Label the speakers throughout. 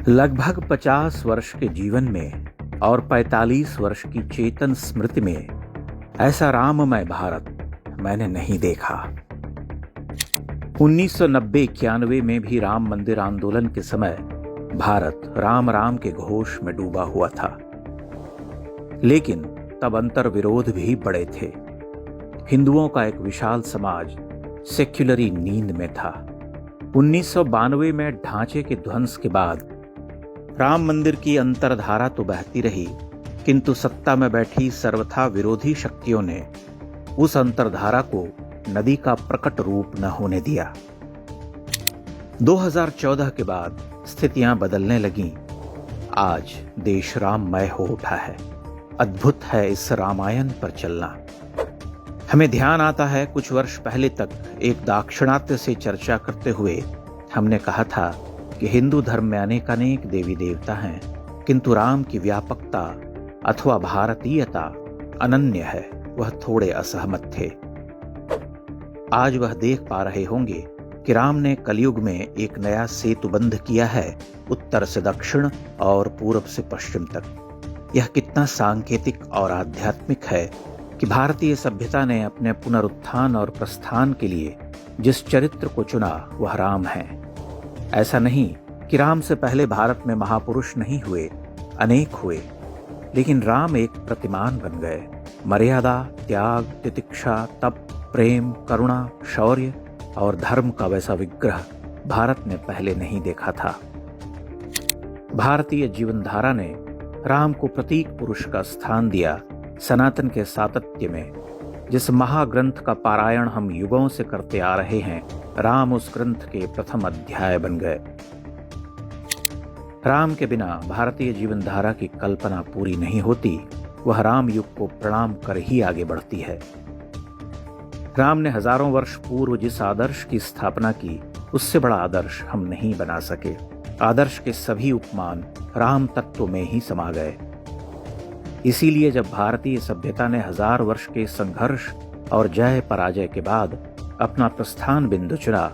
Speaker 1: लगभग 50 वर्ष के जीवन में और 45 वर्ष की चेतन स्मृति में ऐसा राममय भारत मैंने नहीं देखा। 1990-91 में भी राम मंदिर आंदोलन के समय भारत राम राम के घोष में डूबा हुआ था, लेकिन तब अंतर विरोध भी बड़े थे। हिंदुओं का एक विशाल समाज सेक्युलरी नींद में था। 1992 में ढांचे के ध्वंस के बाद राम मंदिर की अंतर्धारा तो बहती रही, किंतु सत्ता में बैठी सर्वथा विरोधी शक्तियों ने उस अंतर्धारा को नदी का प्रकट रूप न होने दिया। 2014 के बाद स्थितियां बदलने लगीं। आज देश राममय हो उठा है। अद्भुत है इस रामायण पर चलना। हमें ध्यान आता है, कुछ वर्ष पहले तक एक दाक्षिणात्य से चर्चा करते हुए हमने कहा था कि हिंदू धर्म में अनेकानेक देवी देवता हैं, किंतु राम की व्यापकता अथवा भारतीयता अनन्य है। वह थोड़े असहमत थे। आज वह देख पा रहे होंगे कि राम ने कलयुग में एक नया सेतु बंध किया है, उत्तर से दक्षिण और पूर्व से पश्चिम तक। यह कितना सांकेतिक और आध्यात्मिक है कि भारतीय सभ्यता ने अपने पुनरुत्थान और प्रस्थान के लिए जिस चरित्र को चुना वह राम है। ऐसा नहीं कि राम से पहले भारत में महापुरुष नहीं हुए, अनेक हुए, लेकिन राम एक प्रतिमान बन गए। मर्यादा, त्याग, तितिक्षा, तप, प्रेम, करुणा, शौर्य और धर्म का वैसा विग्रह भारत ने पहले नहीं देखा था। भारतीय जीवनधारा ने राम को प्रतीक पुरुष का स्थान दिया। सनातन के सातत्य में जिस महाग्रंथ का पारायण हम युगों से करते आ रहे हैं, राम उस ग्रंथ के प्रथम अध्याय बन गए। राम के बिना भारतीय जीवनधारा की कल्पना पूरी नहीं होती। वह राम युग को प्रणाम कर ही आगे बढ़ती है। राम ने हजारों वर्ष पूर्व जिस आदर्श की स्थापना की, उससे बड़ा आदर्श हम नहीं बना सके। आदर्श के सभी उपमान राम तत्व में ही समा गए। इसीलिए जब भारतीय सभ्यता ने 1000 वर्ष के संघर्ष और जय पराजय के बाद अपना प्रस्थान बिंदु चुना,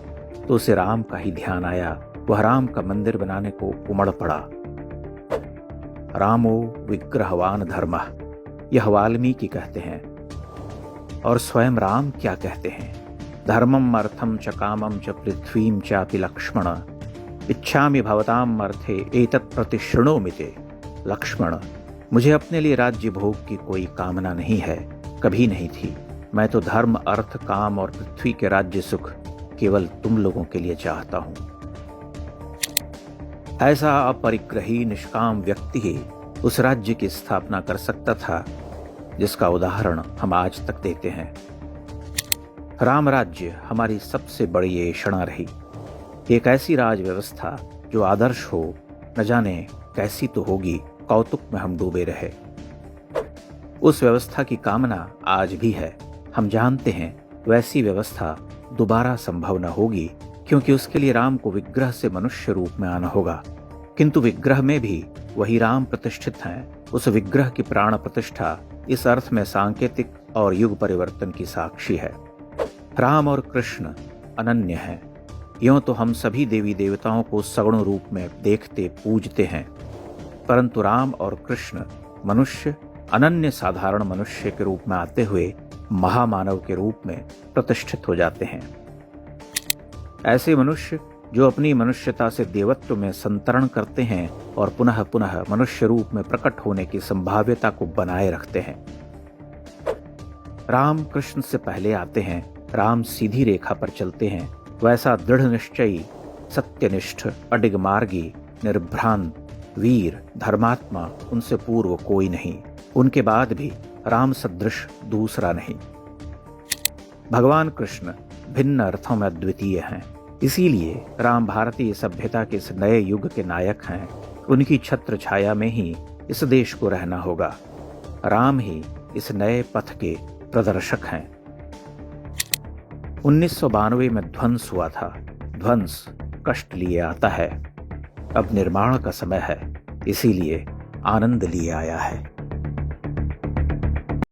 Speaker 1: तो उसे राम का ही ध्यान आया। वह राम का मंदिर बनाने को उमड़ पड़ा। रामो विग्रहवान धर्मः, यह वाल्मीकि कहते हैं। और स्वयं राम क्या कहते हैं? धर्मम अर्थम च कामम च पृथ्वीम चापि लक्ष्मण, इच्छामि भवताम अर्थे एतत् प्रतिशृणोमि ते। लक्ष्मण, मुझे अपने लिए राज्य भोग की कोई कामना नहीं है, कभी नहीं थी। मैं तो धर्म, अर्थ, काम और पृथ्वी के राज्य सुख केवल तुम लोगों के लिए चाहता हूं। ऐसा अपरिग्रही निष्काम व्यक्ति ही उस राज्य की स्थापना कर सकता था जिसका उदाहरण हम आज तक देते हैं। राम राज्य हमारी सबसे बड़ी ऐषणा रही। एक ऐसी राज व्यवस्था जो आदर्श हो, न जाने कैसी तो होगी, कौतुक में हम डूबे रहे। उस व्यवस्था की कामना आज भी है। हम जानते हैं वैसी व्यवस्था दोबारा संभव न होगी, क्योंकि उसके लिए राम को विग्रह से मनुष्य रूप में आना होगा। किंतु विग्रह में भी वही राम प्रतिष्ठित हैं। उस विग्रह की प्राण प्रतिष्ठा इस अर्थ में सांकेतिक और युग परिवर्तन की साक्षी है। राम और कृष्ण अनन्य हैं। यूं तो हम सभी देवी देवताओं को सगुण रूप में देखते पूजते हैं, परंतु राम और कृष्ण मनुष्य, अनन्य साधारण मनुष्य के रूप में आते हुए महामानव के रूप में प्रतिष्ठित हो जाते हैं। ऐसे मनुष्य जो अपनी मनुष्यता से देवत्व में संतरण करते हैं और पुनः पुनः मनुष्य रूप में प्रकट होने की संभाव्यता को बनाए रखते हैं। राम कृष्ण से पहले आते हैं। राम सीधी रेखा पर चलते हैं। वैसा दृढ़ निश्चयी, सत्यनिष्ठ, अडिग मार्गी, निर्भ्रांत, वीर, धर्मात्मा उनसे पूर्व कोई नहीं। उनके बाद भी राम सदृश दूसरा नहीं। भगवान कृष्ण भिन्न अर्थों में अद्वितीय हैं। इसीलिए राम भारतीय सभ्यता के इस नए युग के नायक हैं। उनकी छत्र छाया में ही इस देश को रहना होगा। राम ही इस नए पथ के प्रदर्शक हैं। 1992 में ध्वंस हुआ था। ध्वंस कष्ट लिए आता है। अब निर्माण का समय है, इसीलिए आनंद लिए आया है।